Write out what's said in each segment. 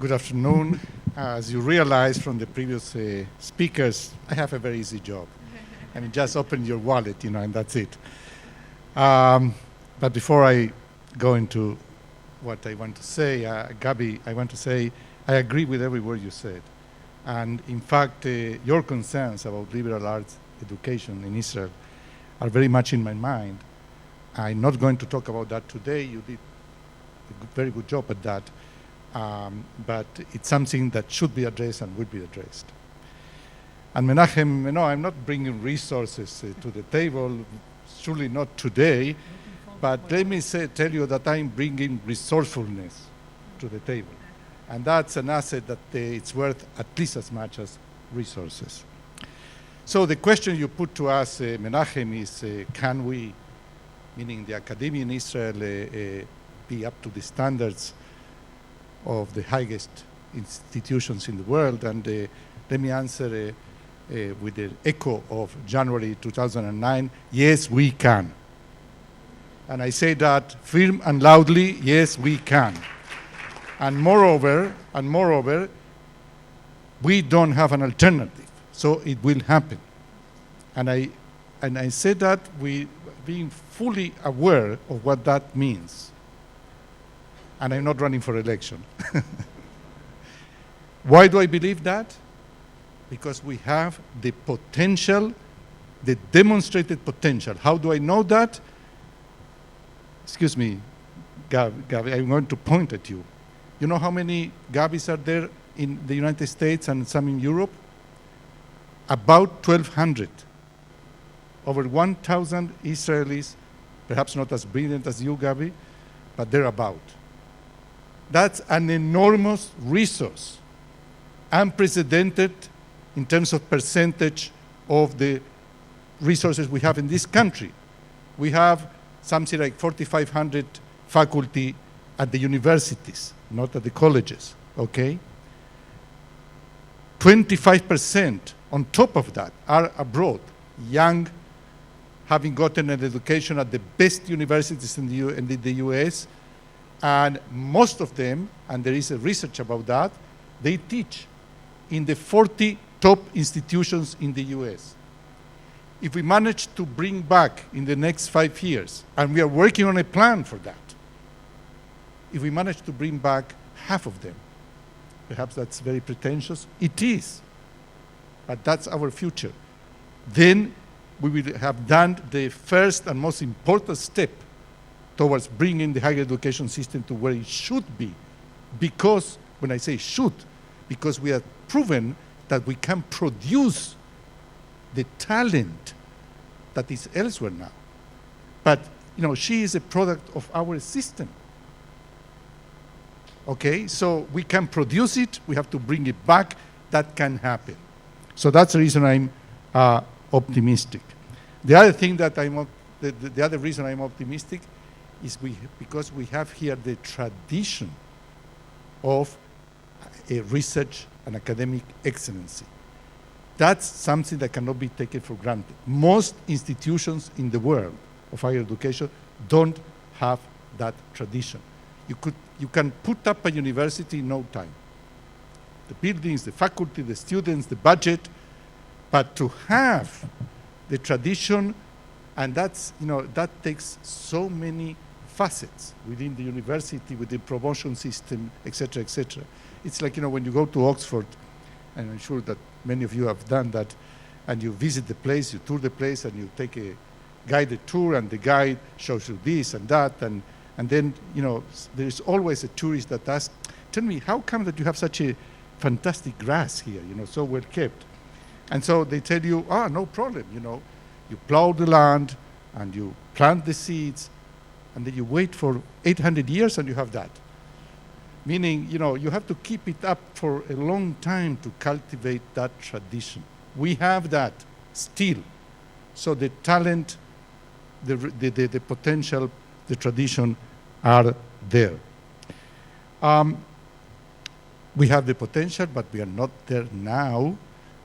Good afternoon. As you realize from the previous speakers, I have a very easy job. I mean, just open your wallet, and that's it. But before I go into what I want to say, Gabi, I want to say I agree with every word you said. And in fact, your concerns about liberal arts education in Israel are very much in my mind. I'm not going to talk about that today. You did a very good job at that. But it's something that should be addressed and will be addressed. And Menahem, I'm not bringing resources to the table, surely not today, but let me tell you that I'm bringing resourcefulness to the table. And that's an asset that it's worth at least as much as resources. So the question you put to us, Menahem, is can we, meaning the academia in Israel, be up to the standards of the highest institutions in the world? And let me answer with the echo of January 2009, yes, we can. And I say that firm and loudly, yes, we can. And moreover, we don't have an alternative, so it will happen. And I say that we being fully aware of what that means. And I'm not running for election. Why do I believe that? Because we have the potential, the demonstrated potential. How do I know that? Excuse me, Gabi, I'm going to point at you. You know how many Gabis are there in the United States and some in Europe? About 1,200. Over 1,000 Israelis, perhaps not as brilliant as you, Gabi, but they're about. That's an enormous resource, unprecedented in terms of percentage of the resources we have in this country. We have something like 4,500 faculty at the universities, not at the colleges, okay? 25% on top of that are abroad, young, having gotten an education at the best universities in the US, and most of them, and there is a research about that, they teach in the 40 top institutions in the US. If we manage to bring back in the next 5 years, and we are working on a plan for that, if we manage to bring back half of them, perhaps that's very pretentious, it is, but that's our future. Then we will have done the first and most important step towards bringing the higher education system to where it should be. Because, when I say should, because we have proven that we can produce the talent that is elsewhere now. But, she is a product of our system. Okay, so we can produce it, we have to bring it back, that can happen. So that's the reason I'm optimistic. The other thing that the other reason I'm optimistic is because we have here the tradition of a research and academic excellency. That's something that cannot be taken for granted. Most institutions in the world of higher education don't have that tradition. You can put up a university in no time. The buildings, the faculty, the students, the budget, but to have the tradition, and that's, that takes so many facets within the university, with the promotion system, et cetera, et cetera. It's like, when you go to Oxford, and I'm sure that many of you have done that, and you visit the place, you tour the place, and you take a guided tour, and the guide shows you this and that, and then, there's always a tourist that asks, tell me, how come that you have such a fantastic grass here, so well kept? And so they tell you, no problem, you plow the land, and you plant the seeds, and then you wait for 800 years and you have that. Meaning, you have to keep it up for a long time to cultivate that tradition. We have that still. So the talent, the potential, the tradition are there. We have the potential, but we are not there now.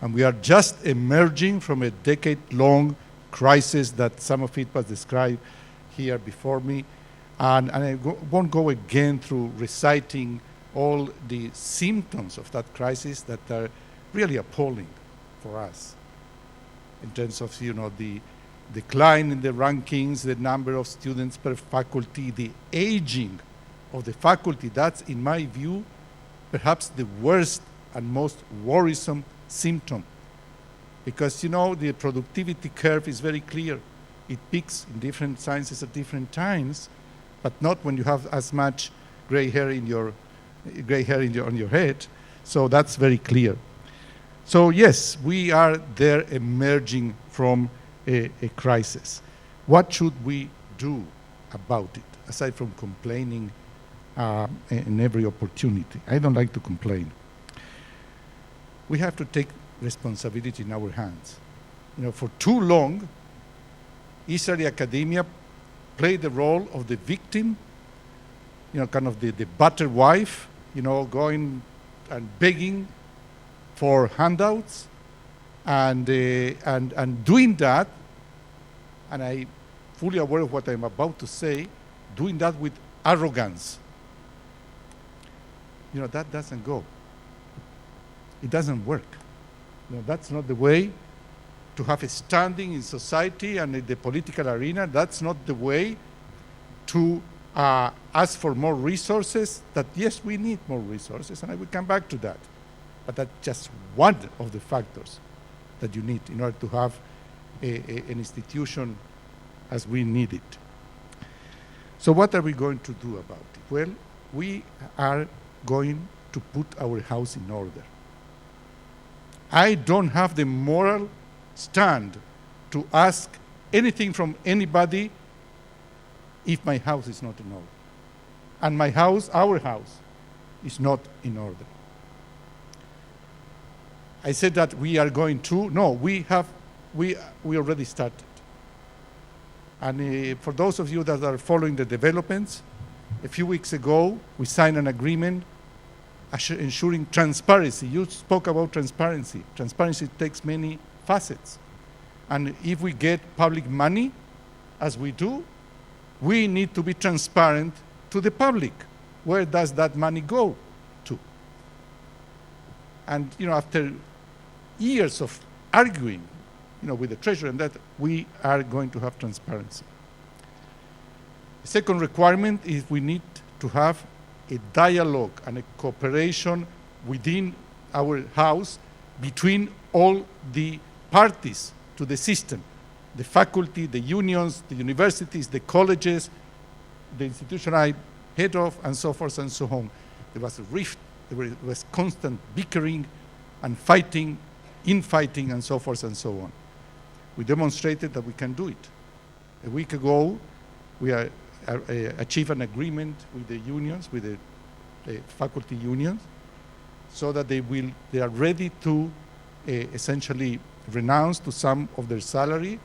And we are just emerging from a decade-long crisis that some of it was described here before me. And I won't go again through reciting all the symptoms of that crisis that are really appalling for us in terms of, the decline in the rankings, the number of students per faculty, the aging of the faculty. That's, in my view, perhaps the worst and most worrisome symptom. Because, the productivity curve is very clear. It peaks in different sciences at different times, but not when you have as much gray hair on your head. So that's very clear. So yes, we are there emerging from a crisis. What should we do about it, aside from complaining in every opportunity? I don't like to complain. We have to take responsibility in our hands. For too long, Israeli academia played the role of the victim, kind of the battered wife, going and begging for handouts, and doing that, and I'm fully aware of what I'm about to say, doing that with arrogance. That doesn't go. It doesn't work. That's not the way to have a standing in society and in the political arena. That's not the way to ask for more resources. That, yes, we need more resources, and I will come back to that. But that's just one of the factors that you need in order to have an institution as we need it. So what are we going to do about it? Well, we are going to put our house in order. I don't have the moral stand to ask anything from anybody if my house is not in order. And my house, our house, is not in order. I said that we are going to. No, we already started. And for those of you that are following the developments, a few weeks ago, we signed an agreement ensuring transparency. You spoke about transparency. Transparency takes many facets. And if we get public money, as we do, we need to be transparent to the public. Where does that money go to? And after years of arguing, with the treasury and that, we are going to have transparency. The second requirement is we need to have a dialogue and a cooperation within our house between all the parties to the system, the faculty, the unions, the universities, the colleges, the institution I head of, and so forth and so on. There was a rift, there was constant bickering and fighting, infighting, and so forth and so on. We demonstrated that we can do it. A week ago, we achieved an agreement with the unions, with the faculty unions, so that they are ready to essentially renounce to some of their salary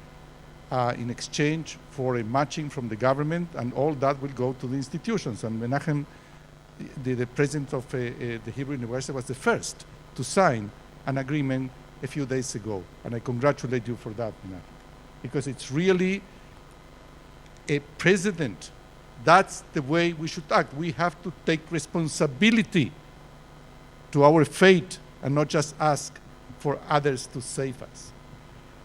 in exchange for a matching from the government, and all that will go to the institutions. And Menahem, the president of the Hebrew University, was the first to sign an agreement a few days ago. And I congratulate you for that, Menahem, because it's really a precedent. That's the way we should act. We have to take responsibility to our fate and not just ask for others to save us.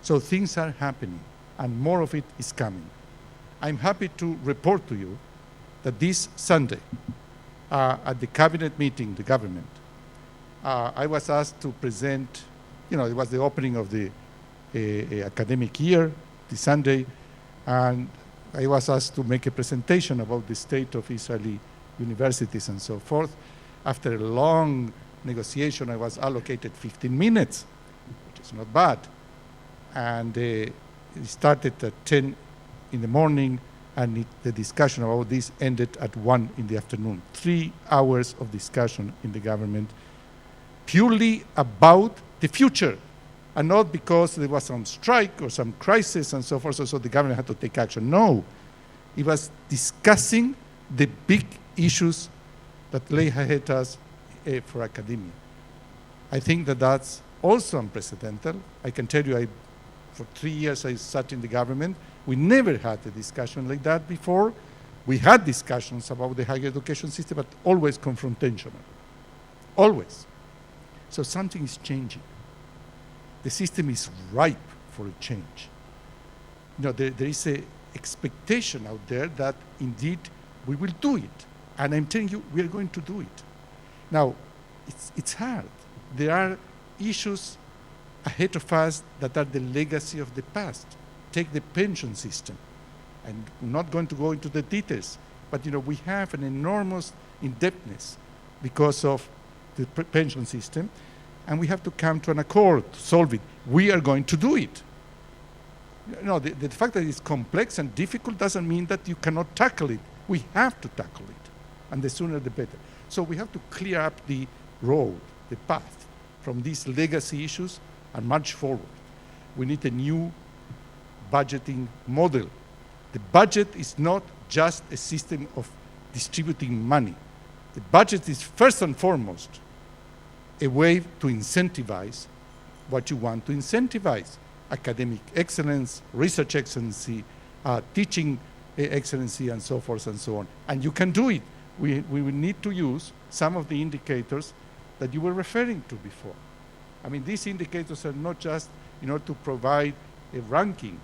So things are happening, and more of it is coming. I'm happy to report to you that this Sunday, at the cabinet meeting, the government, I was asked to present, it was the opening of the academic year, this Sunday, and I was asked to make a presentation about the state of Israeli universities and so forth. After a long negotiation, I was allocated 15 minutes, which is not bad. And it started at 10 in the morning, and the discussion about this ended at 1 in the afternoon. 3 hours of discussion in the government, purely about the future, and not because there was some strike or some crisis and so forth, so the government had to take action. No, it was discussing the big issues that lay ahead us for academia. I think that that's also unprecedented. I can tell you, for 3 years I sat in the government. We never had a discussion like that before, We had discussions about the higher education system, but always confrontational. Always. So something is changing. The system is ripe for a change. There is an expectation out there that indeed we will do it. And I'm telling you, we are going to do it. Now, it's hard. There are issues ahead of us that are the legacy of the past. Take the pension system. And I'm not going to go into the details, but we have an enormous indebtedness because of the pension system, and we have to come to an accord to solve it. We are going to do it. The fact that it's complex and difficult doesn't mean that you cannot tackle it. We have to tackle it, and the sooner the better. So we have to clear up the road, the path from these legacy issues and march forward. We need a new budgeting model. The budget is not just a system of distributing money. The budget is first and foremost a way to incentivize what you want to incentivize: academic excellence, research excellency, teaching excellency, and so forth and so on. And you can do it. We will need to use some of the indicators that you were referring to before. I mean, these indicators are not just to provide a ranking.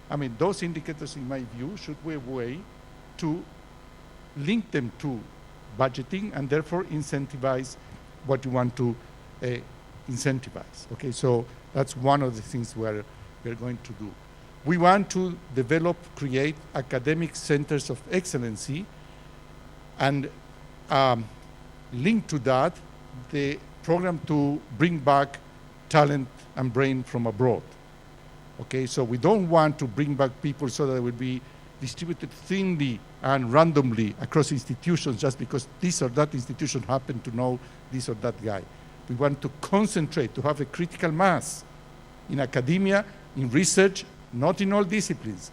I mean, those indicators, in my view, should be a way to link them to budgeting and therefore incentivize what you want to incentivize. Okay, so that's one of the things we're going to do. We want to create academic centers of excellency, and link to that the program to bring back talent and brain from abroad. Okay, so we don't want to bring back people so that they will be distributed thinly and randomly across institutions just because this or that institution happened to know this or that guy. We want to concentrate, to have a critical mass in academia, in research, not in all disciplines.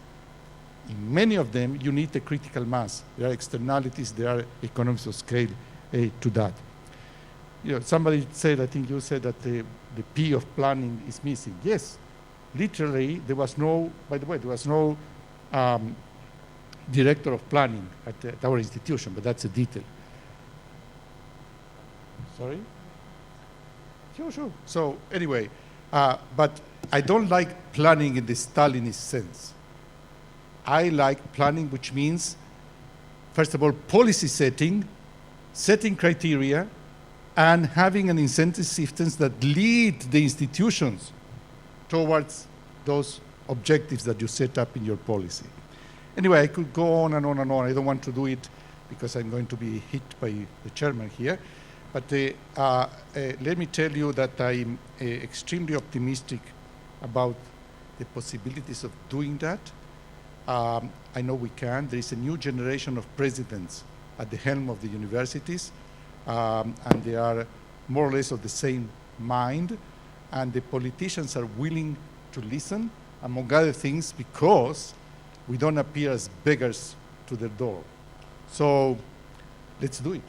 In many of them, you need a critical mass. There are externalities, there are economies of scale to that. Somebody said, I think you said that the P of planning is missing. Yes. Literally, there was no director of planning at our institution, but that's a detail. Sorry? Sure. So anyway, but I don't like planning in the Stalinist sense. I like planning, which means, first of all, policy setting criteria, and having an incentive systems that lead the institutions towards those objectives that you set up in your policy. Anyway, I could go on and on and on. I don't want to do it because I'm going to be hit by the chairman here. But let me tell you that I'm extremely optimistic about the possibilities of doing that. I know we can. There is a new generation of presidents at the helm of the universities, and they are more or less of the same mind. And the politicians are willing to listen, among other things, because we don't appear as beggars to their door. So let's do it.